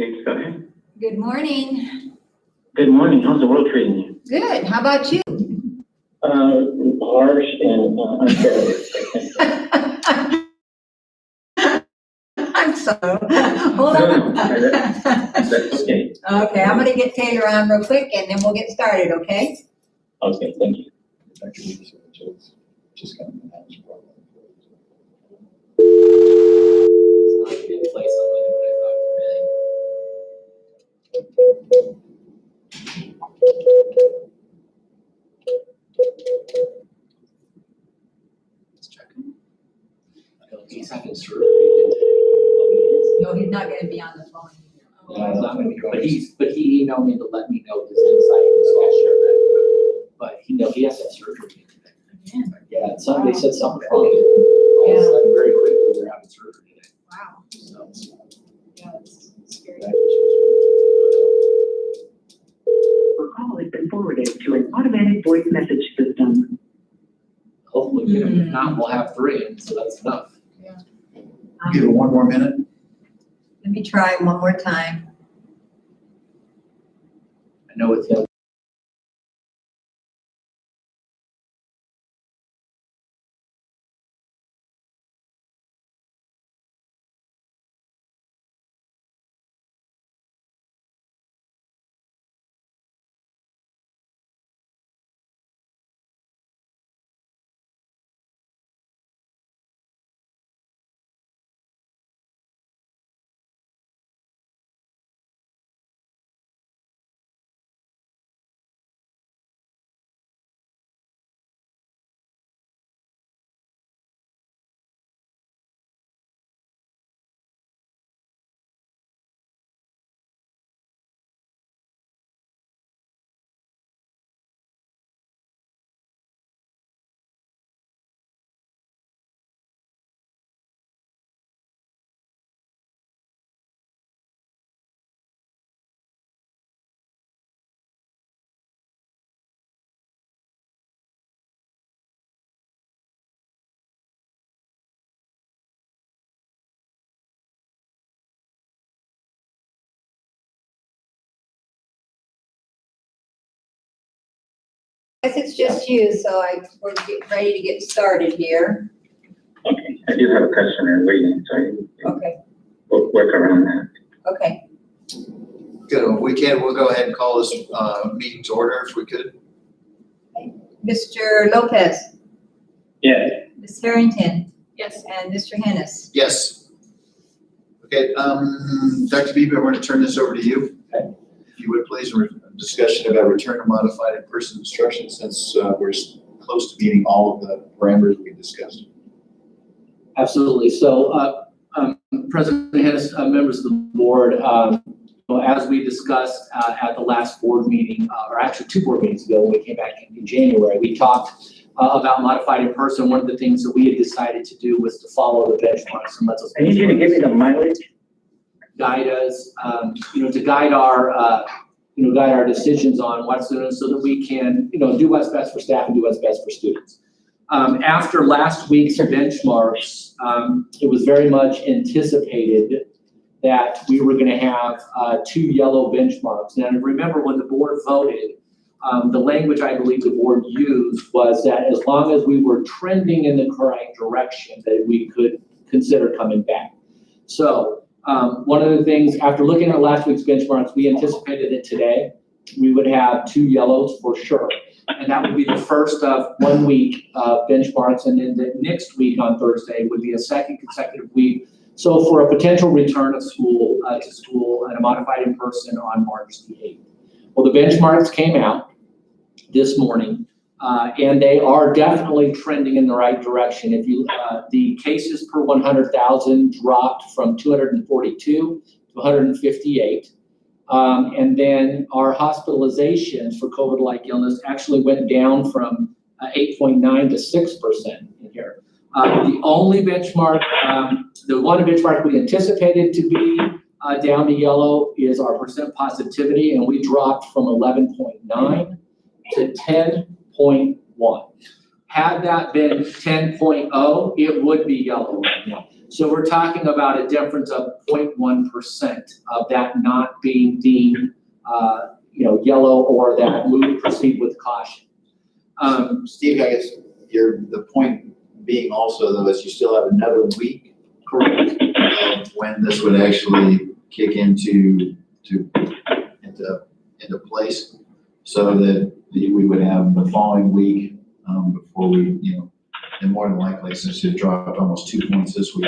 Yes, go ahead. Good morning. Good morning. How's the world treating you? Good. How about you? Harsh and unfair. I'm sorry. Hold on. That's okay. Okay, I'm gonna get Taylor on real quick and then we'll get started, okay? Okay, thank you. Just kind of manage problem. He's having surgery today. No, he's not gonna be on the phone. Yeah, he's not gonna be, but he emailed me to let me know his insight, and so I'll share that. But he has to have surgery today. Yeah, somebody said something wrong. Yeah. I'm very grateful they're having surgery today. Wow. So, Yeah, it's scary. Your call has been forwarded to an automatic voice message system. hopefully, if not, we'll have 3, and so that's enough. Give it one more minute. Let me try one more time. I know it's him. Guess it's just you, so we're ready to get started here. Okay, I do have a customer waiting, so Okay, we'll work around that. okay. Good, we'll go ahead and call this meeting to order if we could. Mr. Lopez, Yeah, Ms. Harrington, Yes. and Mr. Hennis. Yes. Okay, Dr. Beebe, I'm going to turn this over to you. Okay. If you would please, discussion about return to modified in-person instruction since we're close to meeting all of the parameters we discussed. Absolutely. So, President Hennis, members of the board, as we discussed at the last board meeting, or actually 2 board meetings ago when we came back in January, we talked about modified in person. One of the things that we had decided to do was to follow the benchmarks and let those I need you to give me the mileage. guide us, to guide our decisions on what's doing so that we can, do what's best for staff and do what's best for students. After last week's benchmarks, it was very much anticipated that we were going to have 2 yellow benchmarks. Now, remember when the board voted, the language I believe the board used was that as long as we were trending in the correct direction, that we could consider coming back. So one of the things, after looking at last week's benchmarks, we anticipated that today we would have 2 yellows for sure. And that would be the first of 1 week benchmarks. And then the next week on Thursday would be a second consecutive week. So for a potential return of school to school and a modified in person on March the 8th. Well, the benchmarks came out this morning, and they are definitely trending in the right direction. If you, the cases per 100,000 dropped from 242 to 158. And then our hospitalizations for COVID-like illness actually went down from 8.9 to 6% in here. The only benchmark, the one benchmark we anticipated to be down to yellow is our percent positivity, and we dropped from 11.9 to 10.1. Had that been 10.0, it would be yellow right now. So we're talking about a difference of 0.1% of that not being deemed, yellow, or that we would proceed with caution. Steve, I guess the point being also though is you still have another week. Correct. Of when this would actually kick into place, so that we would have the following week before we, and more than likely, since it dropped almost 2 points this week,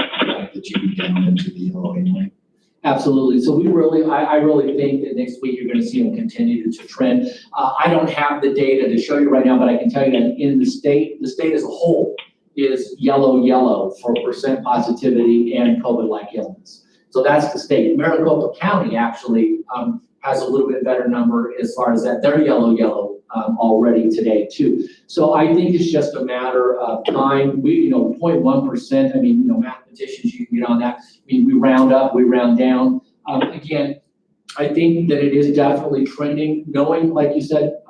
that you would down into the yellow anyway. Absolutely. So I really think that next week you're going to see them continue to trend. I don't have the data to show you right now, but I can tell you that in the state as a whole is yellow for percent positivity and COVID-like illness. So that's the state. Maricopa County actually has a little bit better number as far as that. They're yellow already today too. So I think it's just a matter of time. 0.1%, mathematicians, you can get on that. We round up, we round down. Again, I think that it is definitely trending, knowing, like you said,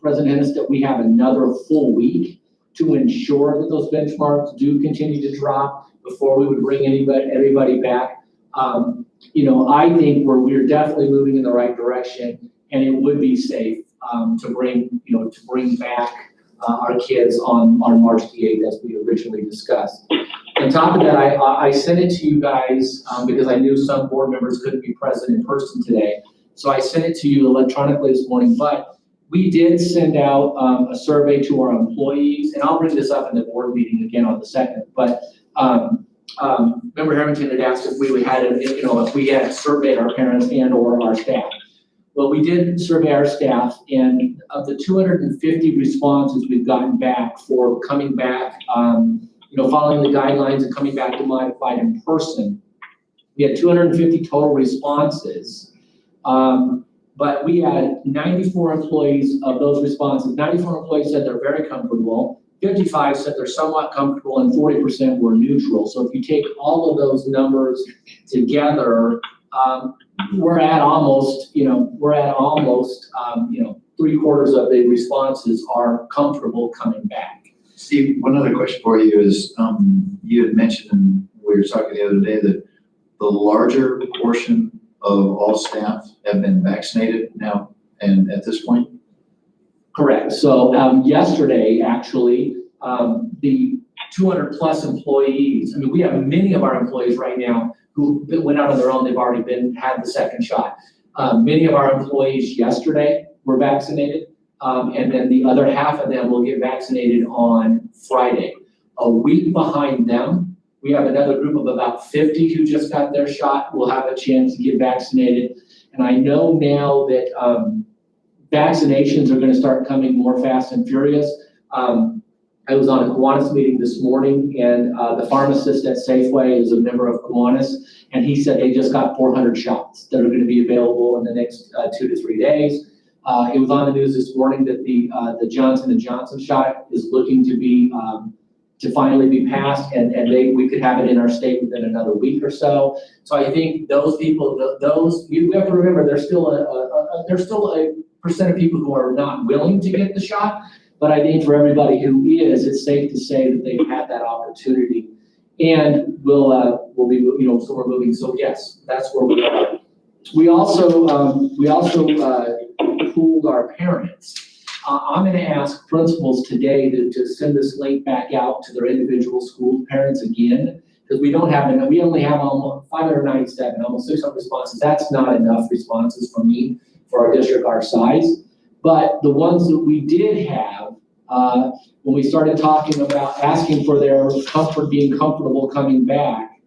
President Hennis, that we have another full week to ensure that those benchmarks do continue to drop before we would bring everybody back. I think we're definitely moving in the right direction, and it would be safe to bring back our kids on March the 8th as we originally discussed. On top of that, I sent it to you guys because I knew some board members couldn't be present in person today. So I sent it to you electronically this morning, but we did send out a survey to our employees, and I'll bring this up in the board meeting again on the 2nd, but Member Harrington had asked if we had surveyed our parents and or our staff. Well, we did survey our staff, and of the 250 responses we've gotten back for coming back, following the guidelines and coming back to modified in person, we had 250 total responses. But we had 94 employees of those responses. 94 employees said they're very comfortable. 55 said they're somewhat comfortable, and 40% were neutral. So if you take all of those numbers together, we're at almost 3/4 of the responses are comfortable coming back. Steve, one other question for you is, you had mentioned, and we were talking the other day, that the larger portion of all staff have been vaccinated now, and at this point? Correct. So yesterday, actually, the 200 plus employees, we have many of our employees right now who went out on their own. They've already had the second shot. Many of our employees yesterday were vaccinated, and then the other half of them will get vaccinated on Friday. A week behind them, we have another group of about 50 who just got their shot, will have a chance to get vaccinated. And I know now that vaccinations are going to start coming more fast and furious. I was on a Kiwanis meeting this morning, and the pharmacist at Safeway is a member of Kiwanis, and he said they just got 400 shots that are going to be available in the next 2 to 3 days. It was on the news this morning that the Johnson & Johnson shot is looking to be to finally be passed, and we could have it in our state within another week or so. So I think those people, we have to remember there's still a percent of people who are not willing to get the shot, but I think for everybody who is, it's safe to say that they've had that opportunity, and we'll be, so we're moving. So yes, that's where we are. We also pooled our parents. I'm going to ask principals today to send this link back out to their individual school parents again, because we only have almost 597, almost 600 responses. That's not enough responses for me, for our district our size. But the ones that we did have, when we started talking about asking for their being comfortable coming back,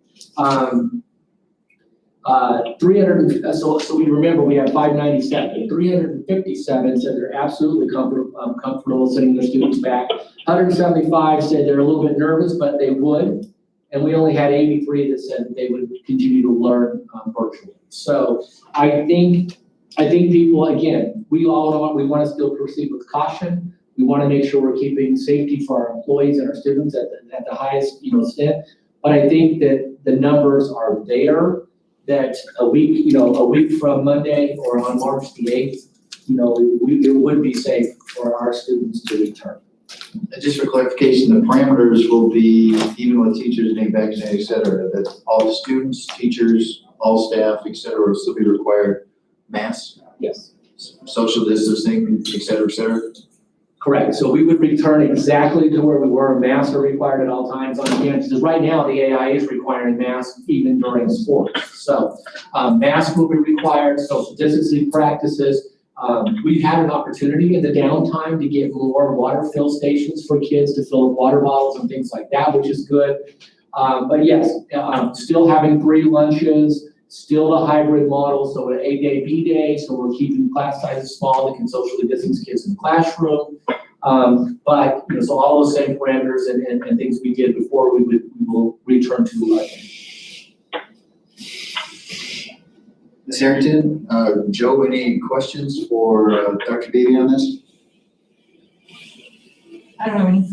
300, so we remember we have 597, 357 said they're absolutely comfortable sending their students back. 175 said they're a little bit nervous, but they would. And we only had 83 that said that they would continue to learn virtually. So I think people, again, we want to still proceed with caution. We want to make sure we're keeping safety for our employees and our students at the highest extent. But I think that the numbers are there, that a week from Monday or on March the 8th, it would be safe for our students to return. Just for clarification, the parameters will be, even with teachers being vaccinated, et cetera, that all students, teachers, all staff, et cetera, will still be required masks, Yes. social distancing, et cetera, et cetera. Correct. So we would return exactly to where we were. Masks are required at all times on campus. Because right now, the AI is requiring masks even during sports. So masks will be required, social distancing practices. We've had an opportunity in the downtime to get more water fill stations for kids to fill up water bottles and things like that, which is good. But yes, still having 3 lunches, still the hybrid model, so an A-day, B-day, so we're keeping class sizes small that can socially distance kids in the classroom. But, you know, so all those same parameters and things we did before, we will return to. Ms. Harrington, Joe, any questions for Dr. Beatty on this? I don't know any.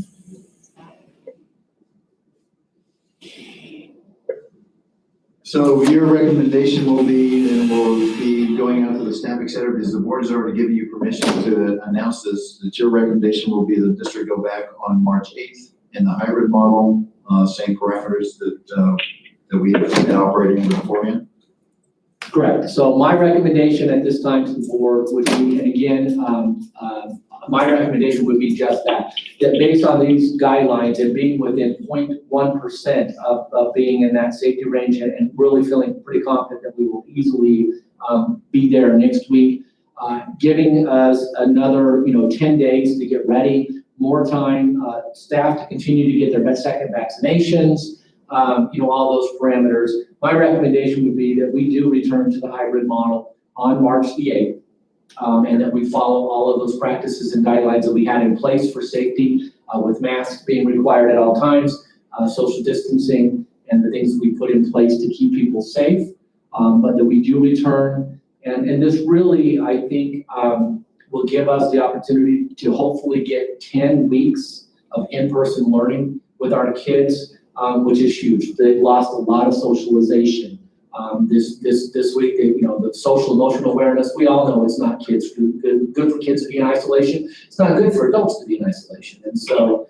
So your recommendation will be, and we'll be going out to the staff, et cetera, because the board has already given you permission to announce this, that your recommendation will be the district go back on March 8th in the hybrid model, same parameters that we had operating beforehand. Correct. So my recommendation at this time to the board would be, and again, my recommendation would be just that based on these guidelines and being within 0.1% of being in that safety range and really feeling pretty confident that we will easily be there next week, giving us another 10 days to get ready, more time, staff to continue to get their second vaccinations, all those parameters. My recommendation would be that we do return to the hybrid model on March the 8th. And that we follow all of those practices and guidelines that we had in place for safety, with masks being required at all times, social distancing, and the things that we put in place to keep people safe. But that we do return, and this really, I think, will give us the opportunity to hopefully get 10 weeks of in-person learning with our kids, which is huge. They've lost a lot of socialization. This week, the social emotional awareness, we all know it's not good for kids to be in isolation. It's not good for adults to be in isolation. And so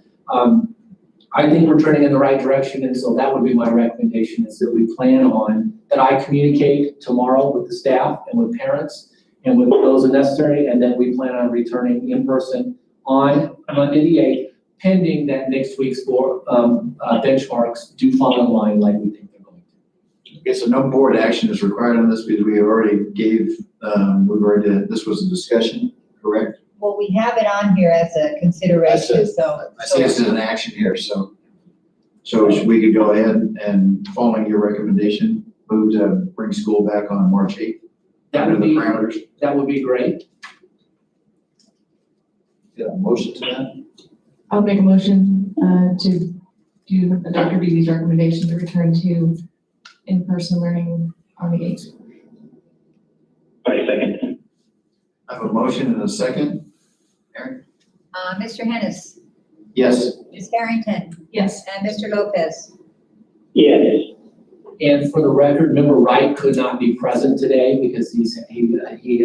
I think we're turning in the right direction. And so that would be my recommendation, is that we plan on, that I communicate tomorrow with the staff and with parents and with those necessary, and then we plan on returning in person on Monday the 8th, pending that next week's benchmarks do fall in line like we think. Okay, so no board action is required on this because we already gave, this was a discussion, correct? Well, we have it on here as a consideration, so. I see this as an action here, so we could go ahead and, following your recommendation, move to bring school back on March 8th. That under would the be, parameters. that would be great. Get a motion to that? I'll make a motion to do Dr. Beatty's recommendation to return to in-person learning on the 8th. I second. I have a motion and a second. Aaron? Mr. Hennis, Yes. Ms. Harrington, Yes. and Mr. Lopez. Yes. And for the record, member Wright could not be present today because he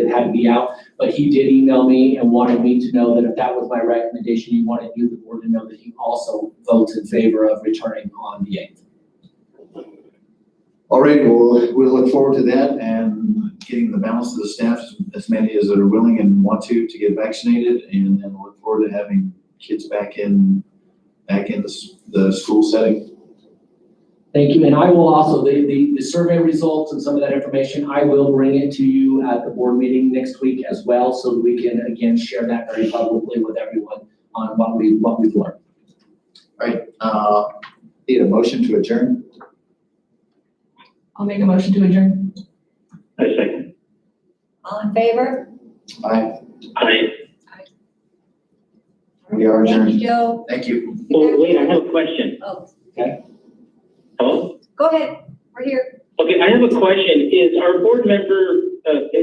had to be out, but he did email me and wanted me to know that if that was my recommendation, he wanted you, the board, to know that he also votes in favor of returning on the 8th. All right, we'll look forward to that and getting the balance of the staff, as many as are willing and want to get vaccinated, and then we'll look forward to having kids back in the school setting. Thank you, and I will also, the survey results and some of that information, I will bring it to you at the board meeting next week as well, so that we can, again, share that very publicly with everyone on what we've learned. All right, need a motion to adjourn? I'll make a motion to adjourn. I second. All in favor? Aye. Aye. We are Thank adjourned. you, Joe. Thank you. Oh, wait, I have a question. Oh, Hello? go ahead, we're here. Okay, I have a question. Is our board member,